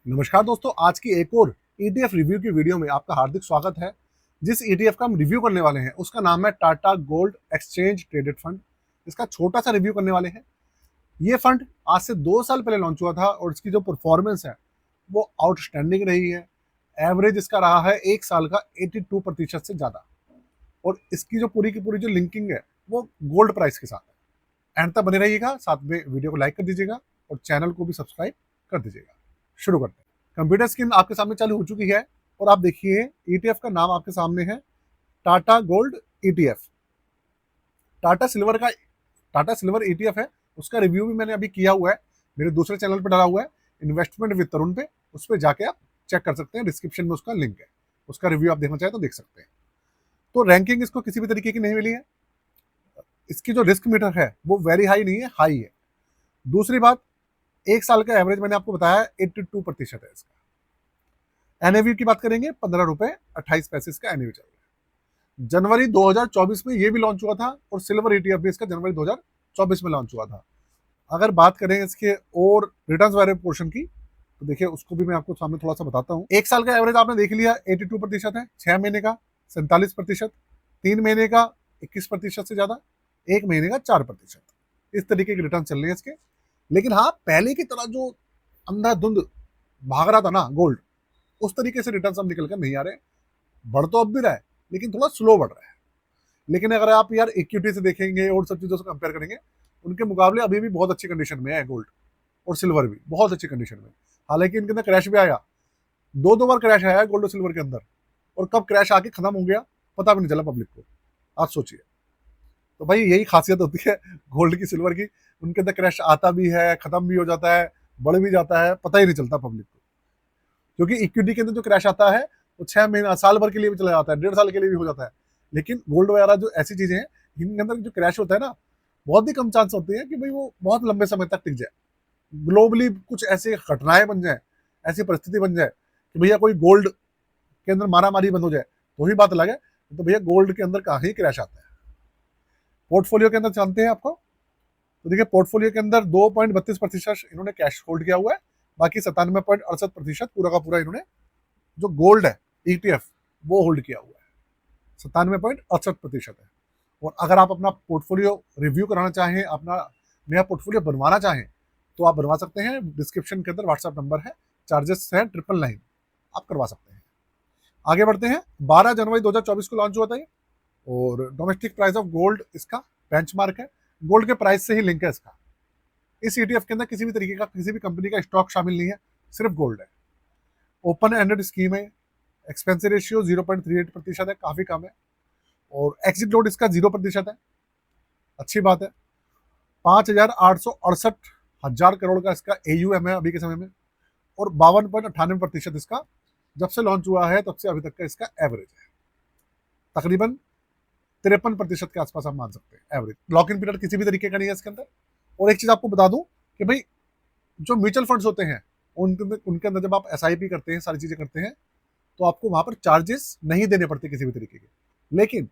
नमस्कार दोस्तों, आज की एक और ETF रिव्यू की वीडियो में आपका हार्दिक स्वागत है। जिस ETF का हम रिव्यू करने वाले हैं उसका नाम है Tata gold exchange traded fund. इसका छोटा सा रिव्यू करने वाले हैं। ये फंड आज से 2 साल पहले लॉन्च हुआ था और इसकी जो परफॉर्मेंस है वो आउटस्टैंडिंग रही है। एवरेज इसका रहा है 1 साल का 82% से ज़्यादा। और इसकी जो पूरी की पूरी जो लिंकिंग है वो गोल्ड प्राइस के साथ है। एंड तक बने रहिएगा, साथ में वीडियो को लाइक कर दीजिएगा और चैनल को भी सब्सक्राइब कर दीजिएगा। शुरू करते हैं। कंप्यूटर स्क्रीन आपके सामने चालू हो चुकी है और आप देखिए ETF का नाम आपके सामने है Tata gold ETF। Tata silver ETF है। उसका रिव्यू भी मैंने अभी किया हुआ है, मेरे दूसरे चैनल पर डाला हुआ है, इन्वेस्टमेंट विद तरुण पे। उस पर जाके आप चेक कर सकते हैं, डिस्क्रिप्शन में उसका लिंक है। उसका रिव्यू आप देखना चाहें तो देख सकते हैं। तो रैंकिंग इसको किसी भी तरीके की नहीं मिली है। इसकी जो रिस्क मीटर है वो वेरी हाई नहीं है, हाई है। दूसरी बात, 1 साल का एवरेज मैंने आपको बताया 82% है इसका। एनएवी की बात करेंगे, 15 रुपए 28 पैसे इसका एनएवी चल रहा है। जनवरी 2024 में ये भी लॉन्च हुआ था और सिल्वर ETF भी इसका जनवरी 2024 में लॉन्च हुआ था। अगर बात करें इसके और रिटर्न्स वाले पोर्शन की तो देखिए उसको भी मैं आपको सामने थोड़ा सा बताता हूँ। 1 साल का एवरेज आपने देख लिया 82% है, 6 महीने का 47%, 3 महीने का 21% से ज्यादा, 1 महीने का 4%। इस तरीके के रिटर्न चल रहे हैं इसके। लेकिन हाँ, पहले की तरह जो अंधाधुंध भाग रहा था ना गोल्ड, उस तरीके से रिटर्न अब निकल कर नहीं आ रहे। बढ़ तो अब भी रहा है लेकिन थोड़ा स्लो बढ़ रहा है। लेकिन अगर आप यार इक्विटी से देखेंगे और सब चीजों से कंपेयर करेंगे, उनके मुकाबले अभी भी बहुत अच्छी कंडीशन में है गोल्ड और सिल्वर भी बहुत अच्छी कंडीशन में। हालांकि इनके अंदर क्रैश भी आया, दो बार क्रैश आया है गोल्ड और सिल्वर के अंदर, और कब क्रैश आके खत्म हो गया पता भी नहीं चला पब्लिक को। आप सोचिए। तो भाई यही खासियत होती है गोल्ड की, सिल्वर की। उनके अंदर क्रैश आता भी है, खत्म भी हो जाता है, बढ़ भी जाता है, पता ही नहीं चलता पब्लिक को। क्योंकि इक्विटी के अंदर जो क्रैश आता है वो 6 महीना साल भर के लिए भी चला जाता है, 1.5 साल के लिए भी हो जाता है। लेकिन गोल्ड वगैरह जो ऐसी चीजें हैं इनके अंदर जो क्रैश होता है ना, बहुत ही कम चांस होते हैं कि भाई वो बहुत लंबे समय तक टिक जाए। ग्लोबली कुछ ऐसी घटनाएं बन जाए, ऐसी परिस्थिति बन जाए कि भैया कोई गोल्ड के अंदर मारा मारी बंद हो जाए तो ही बात अलग है। तो भैया गोल्ड के अंदर कहाँ ही क्रैश आता है। पोर्टफोलियो के अंदर जानते हैं आपको, तो देखिए पोर्टफोलियो के अंदर 2.32% इन्होंने कैश होल्ड किया हुआ है। बाकी 97.68% पूरा का पूरा इन्होंने जो गोल्ड है ETF वो होल्ड किया हुआ है। 97.68% है। और अगर आप अपना पोर्टफोलियो रिव्यू कराना चाहें, अपना नया पोर्टफोलियो बनवाना चाहें तो आप बनवा सकते हैं। डिस्क्रिप्शन के अंदर व्हाट्सएप नंबर है, चार्जेस है 999, आप करवा सकते हैं। आगे बढ़ते हैं। 12 जनवरी 2024 को लॉन्च हुआ था ये, और डोमेस्टिक प्राइस ऑफ गोल्ड इसका बेंचमार्क है। गोल्ड के प्राइस से ही लिंक है इसका। इस ETF के अंदर किसी भी तरीके का, किसी भी कंपनी का स्टॉक शामिल नहीं है, सिर्फ गोल्ड है। ओपन एंडेड स्कीम है। एक्सपेंस रेशियो 0.38% है, काफी कम है। और एग्जिट लोड इसका 0% है, अच्छी बात है। 5,868,000 करोड़ का इसका AUM है अभी के समय में। और 52.98% इसका जब से लॉन्च हुआ है तब से अभी तक का इसका एवरेज है। तकरीबन 53% के आसपास आप मान सकते हैं एवरेज। लॉक इन पीरियड किसी भी तरीके का नहीं है इसके अंदर। और एक चीज आपको बता दूं कि भाई जो म्यूचुअल फंड्स होते हैं उनके अंदर जब आप SIP करते हैं, सारी चीजें करते हैं, तो आपको वहां पर चार्जेस नहीं देने पड़ते किसी भी तरीके के। लेकिन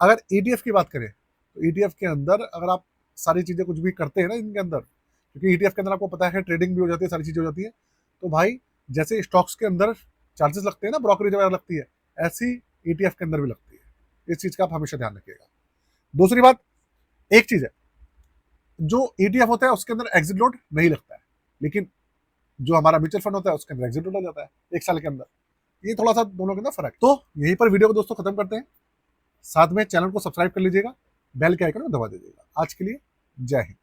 अगर ETF की बात करें तो ETF के अंदर अगर आप सारी चीजें कुछ भी करते हैं ना इनके अंदर, क्योंकि ETF के अंदर आपको पता है ट्रेडिंग भी हो जाती है, सारी चीजें हो जाती है, तो भाई जैसे स्टॉक्स के अंदर चार्जेस लगते हैं ना, ब्रोकरेज वगैरह लगती है, ऐसी ETF के अंदर भी लगती है। इस चीज का आप हमेशा ध्यान रखिएगा। दूसरी बात, एक चीज है, जो ETF होता है उसके अंदर एग्जिट लोड नहीं लगता है, लेकिन जो हमारा म्यूचुअल फंड होता है उसके अंदर एग्जिट लोड हो जाता है 1 साल के अंदर। ये थोड़ा सा दोनों के अंदर फर्क। तो यहीं पर वीडियो को दोस्तों खत्म करते हैं। साथ में चैनल को सब्सक्राइब कर लीजिएगा, बेल के आइकन को दबा दीजिएगा। आज के लिए जय हिंद।